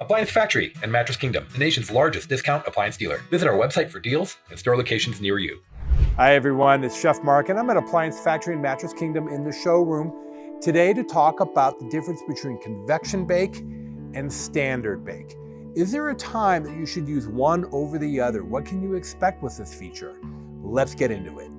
Appliance Factory and Mattress Kingdom, the nation's largest discount appliance dealer. Visit our website for deals and store locations near you. Hi everyone, it's Chef Mark and I'm at Appliance Factory and Mattress Kingdom in the showroom today to talk about the difference between convection bake and standard bake. Is there a time that you should use one over the other? What can you expect with this feature? Let's get into it.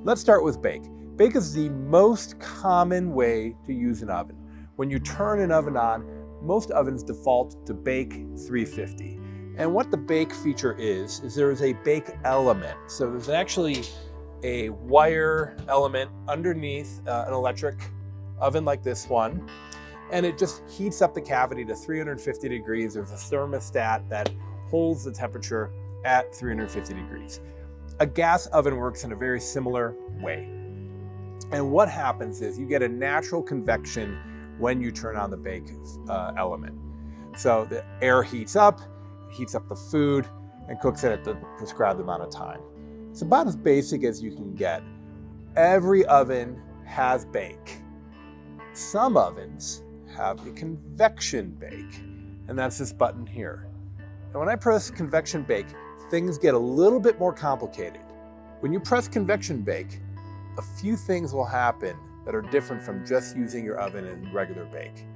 Let's start with bake. Bake is the most common way to use an oven. When you turn an oven on, most ovens default to bake 350. And what the bake feature is there is a bake element. So there's actually a wire element underneath an electric oven like this one. And it just heats up the cavity to 350 degrees. There's a thermostat that holds the temperature at 350 degrees. A gas oven works in a very similar way. And what happens is you get a natural convection when you turn on the bake element. So the air heats up the food, and cooks it at the prescribed amount of time. It's about as basic as you can get. Every oven has bake. Some ovens have a convection bake, and that's this button here. And when I press convection bake, things get a little bit more complicated. When you press convection bake, a few things will happen that are different from just using your oven in regular bake.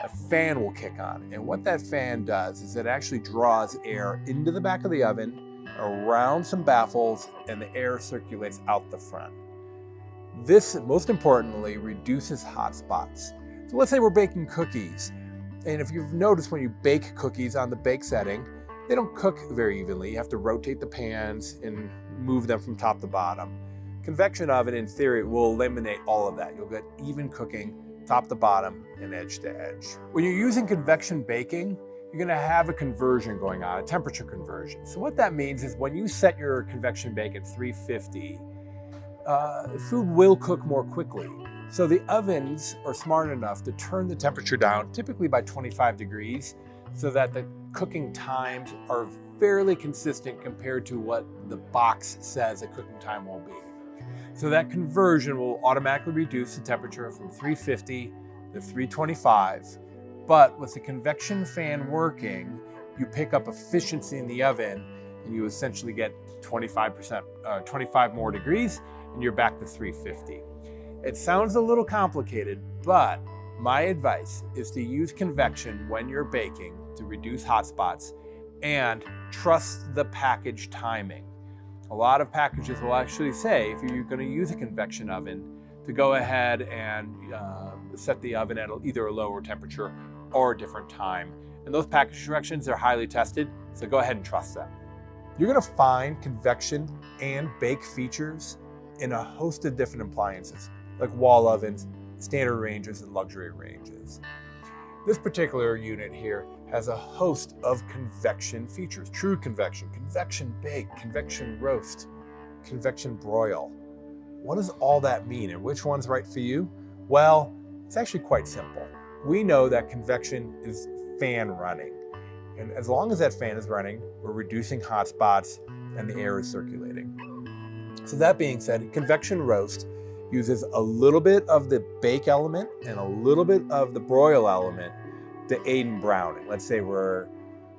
A fan will kick on, and what that fan does is it actually draws air into the back of the oven, around some baffles, and the air circulates out the front. This, most importantly, reduces hot spots. So let's say we're baking cookies, and if you've noticed when you bake cookies on the bake setting, they don't cook very evenly. You have to rotate the pans and move them from top to bottom. Convection oven, in theory, will eliminate all of that. You'll get even cooking, top to bottom and edge to edge. When you're using convection baking, you're gonna have a conversion going on, a temperature conversion. So what that means is when you set your convection bake at 350, food will cook more quickly. So the ovens are smart enough to turn the temperature down, typically by 25 degrees, so that the cooking times are fairly consistent compared to what the box says a cooking time will be. So that conversion will automatically reduce the temperature from 350 to 325. But with the convection fan working, you pick up efficiency in the oven and you essentially get 25 more degrees and you're back to 350. It sounds a little complicated, but my advice is to use convection when you're baking to reduce hot spots and trust the package timing. A lot of packages will actually say, if you're going to use a convection oven, to go ahead and set the oven at either a lower temperature or a different time. And those package directions are highly tested, so go ahead and trust them. You're going to find convection and bake features in a host of different appliances, like wall ovens, standard ranges, and luxury ranges. This particular unit here has a host of convection features. True convection, convection bake, convection roast, convection broil. What does all that mean and which one's right for you? Well, it's actually quite simple. We know that convection is fan running. And as long as that fan is running, we're reducing hot spots and the air is circulating. So that being said, convection roast uses a little bit of the bake element and a little bit of the broil element to aid in browning. Let's say we're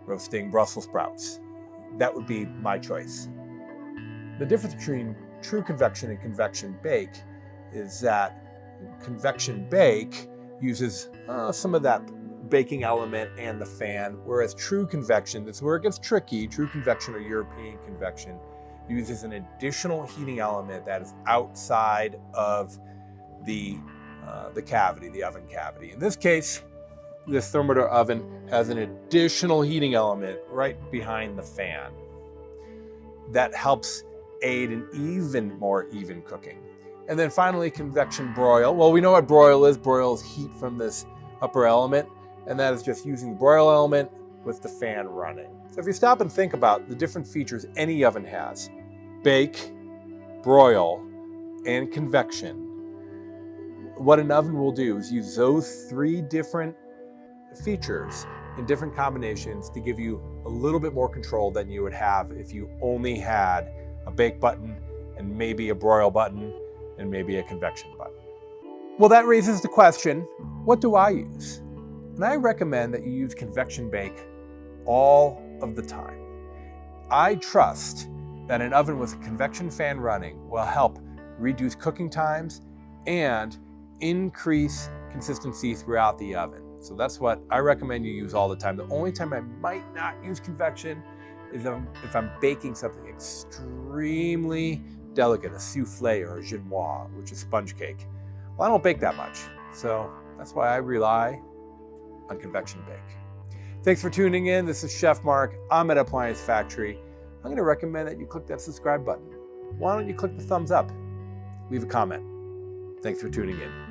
roasting Brussels sprouts. That would be my choice. The difference between true convection and convection bake is that convection bake uses some of that baking element and the fan, whereas true convection, this is where it gets tricky, true convection or European convection uses an additional heating element that is outside of the cavity, the oven cavity. In this case, this thermometer oven has an additional heating element right behind the fan that helps aid in even more even cooking. And then finally, convection broil. Well, we know what broil is. Broil is heat from this upper element, and that is just using the broil element with the fan running. So if you stop and think about the different features any oven has, bake, broil, and convection, what an oven will do is use those three different features in different combinations to give you a little bit more control than you would have if you only had a bake button and maybe a broil button and maybe a convection button. Well, that raises the question, what do I use? And I recommend that you use convection bake all of the time. I trust that an oven with a convection fan running will help reduce cooking times and increase consistency throughout the oven. So that's what I recommend you use all the time. The only time I might not use convection is if I'm baking something extremely delicate, a souffle or a genoise, which is sponge cake. Well, I don't bake that much, so that's why I rely on convection bake. Thanks for tuning in. This is Chef Mark. I'm at Appliance Factory. I'm going to recommend that you click that subscribe button. Why don't you click the thumbs up? Leave a comment. Thanks for tuning in.